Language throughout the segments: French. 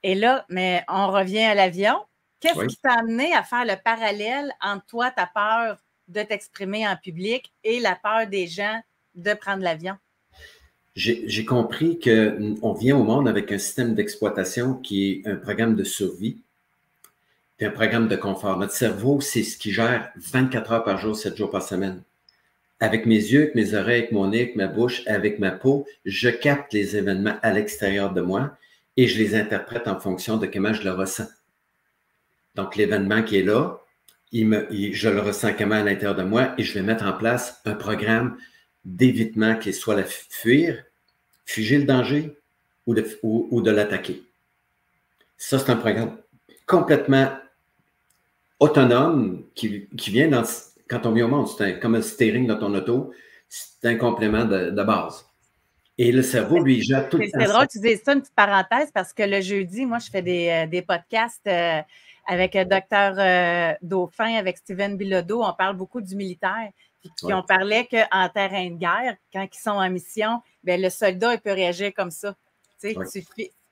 Et là, mais on revient à l'avion. Qu'est-ce Oui. qui t'a amené à faire le parallèle entre toi, ta peur de t'exprimer en public et la peur des gens de prendre l'avion? J'ai compris qu'on vient au monde avec un système d'exploitation qui est un programme de survie puis un programme de confort. Notre cerveau, c'est ce qui gère 24 heures par jour, 7 jours par semaine. Avec mes yeux, avec mes oreilles, avec mon nez, avec ma bouche, avec ma peau, je capte les événements à l'extérieur de moi et je les interprète en fonction de comment je le ressens. Donc, l'événement qui est là, je le ressens comment à l'intérieur de moi et je vais mettre en place un programme d'évitement qui soit la fuir, figer le danger ou de l'attaquer. Ça, c'est un programme complètement autonome qui vient quand on vient au monde. C'est comme un steering dans ton auto. C'est un complément de base. Et le cerveau, lui, il gère tout le temps. C'est drôle, tu dis ça, une petite parenthèse, parce que le jeudi, moi, je fais des podcasts avec Dr Dauphin, avec Steven Bilodeau. On parle beaucoup du militaire. Puis on parlait qu'en terrain de guerre, quand ils sont en mission, bien, le soldat, il peut réagir comme ça. Tu sais,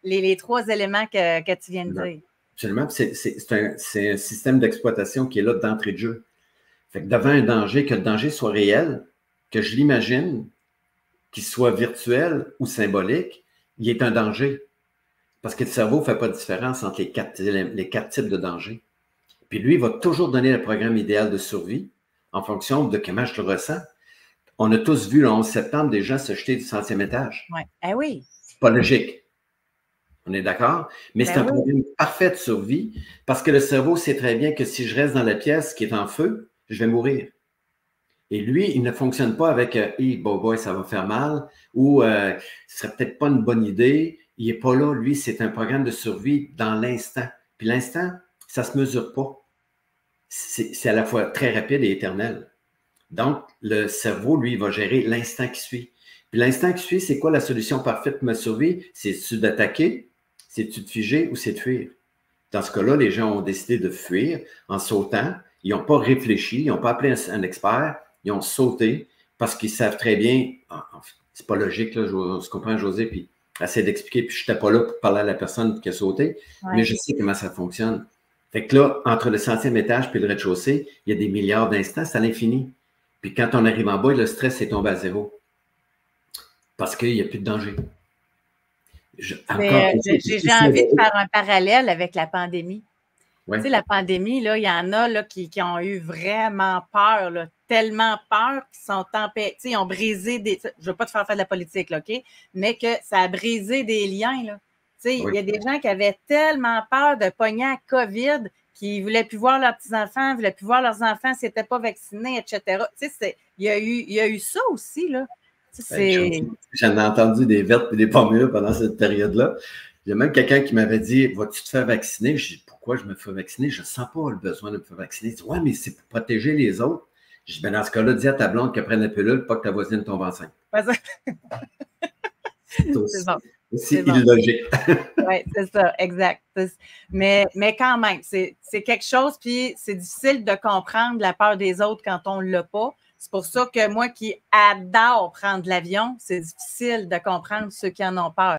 les trois éléments que tu viens de dire. Absolument. C'est un système d'exploitation qui est là d'entrée de jeu. Fait que devant un danger, que le danger soit réel, que je l'imagine, qu'il soit virtuel ou symbolique, il est un danger. Parce que le cerveau ne fait pas de différence entre les quatre types de dangers. Puis lui, il va toujours donner le programme idéal de survie en fonction de comment je le ressens. On a tous vu le 11 septembre des gens se jeter du 100e étage. Ouais. Eh oui. C'est pas logique. On est d'accord? Mais c'est un programme parfait de survie parce que le cerveau sait très bien que si je reste dans la pièce qui est en feu, je vais mourir. Et lui, il ne fonctionne pas avec boy, ça va faire mal ou ce serait peut-être pas une bonne idée. Il n'est pas là. Lui, c'est un programme de survie dans l'instant. Puis l'instant, ça ne se mesure pas. C'est à la fois très rapide et éternel. Donc, le cerveau, lui, va gérer l'instant qui suit. Puis l'instant qui suit, c'est quoi la solution parfaite pour ma survie? C'est-tu d'attaquer? C'est-tu de figer ou c'est de fuir? Dans ce cas-là, les gens ont décidé de fuir en sautant. Ils n'ont pas réfléchi, ils n'ont pas appelé un expert, ils ont sauté parce qu'ils savent très bien, c'est pas logique, là, je comprends José, puis essaie d'expliquer, puis je n'étais pas là pour parler à la personne qui a sauté, mais je sais comment ça fonctionne. Fait que là, entre le 100e étage et le rez-de-chaussée, il y a des milliards d'instants, c'est à l'infini. Puis quand on arrive en bas, le stress est tombé à zéro. Parce qu'il n'y a plus de danger. J'ai envie de faire un parallèle avec la pandémie. Ouais. Tu sais, la pandémie, là, il y en a là, qui ont eu vraiment peur, là, tellement peur qu'ils sont empêchés, ils ont brisé des... Je ne veux pas te faire de la politique, là, OK? Mais que ça a brisé des liens, là. Tu sais, il y a des gens qui avaient tellement peur de pogner à COVID qu'ils ne voulaient plus voir leurs petits-enfants, ils ne voulaient plus voir leurs enfants s'ils n'étaient pas vaccinés, etc. Tu sais, il y a eu ça aussi, là. J'en ai entendu des vertes et des pas mûres pendant cette période-là. Il y a même quelqu'un qui m'avait dit, vas-tu te faire vacciner? Je dis, pourquoi je me fais vacciner? Je ne sens pas le besoin de me faire vacciner. Il dit, ouais, mais c'est pour protéger les autres. Je dis, ben dans ce cas-là, dis à ta blonde qu'elle prenne la pilule, pas que ta voisine tombe enceinte. C'est bon. C'est illogique. Oui, c'est ça, exact. Mais quand même, c'est quelque chose, puis c'est difficile de comprendre la peur des autres quand on ne l'a pas. C'est pour ça que moi qui adore prendre l'avion, c'est difficile de comprendre ceux qui en ont peur.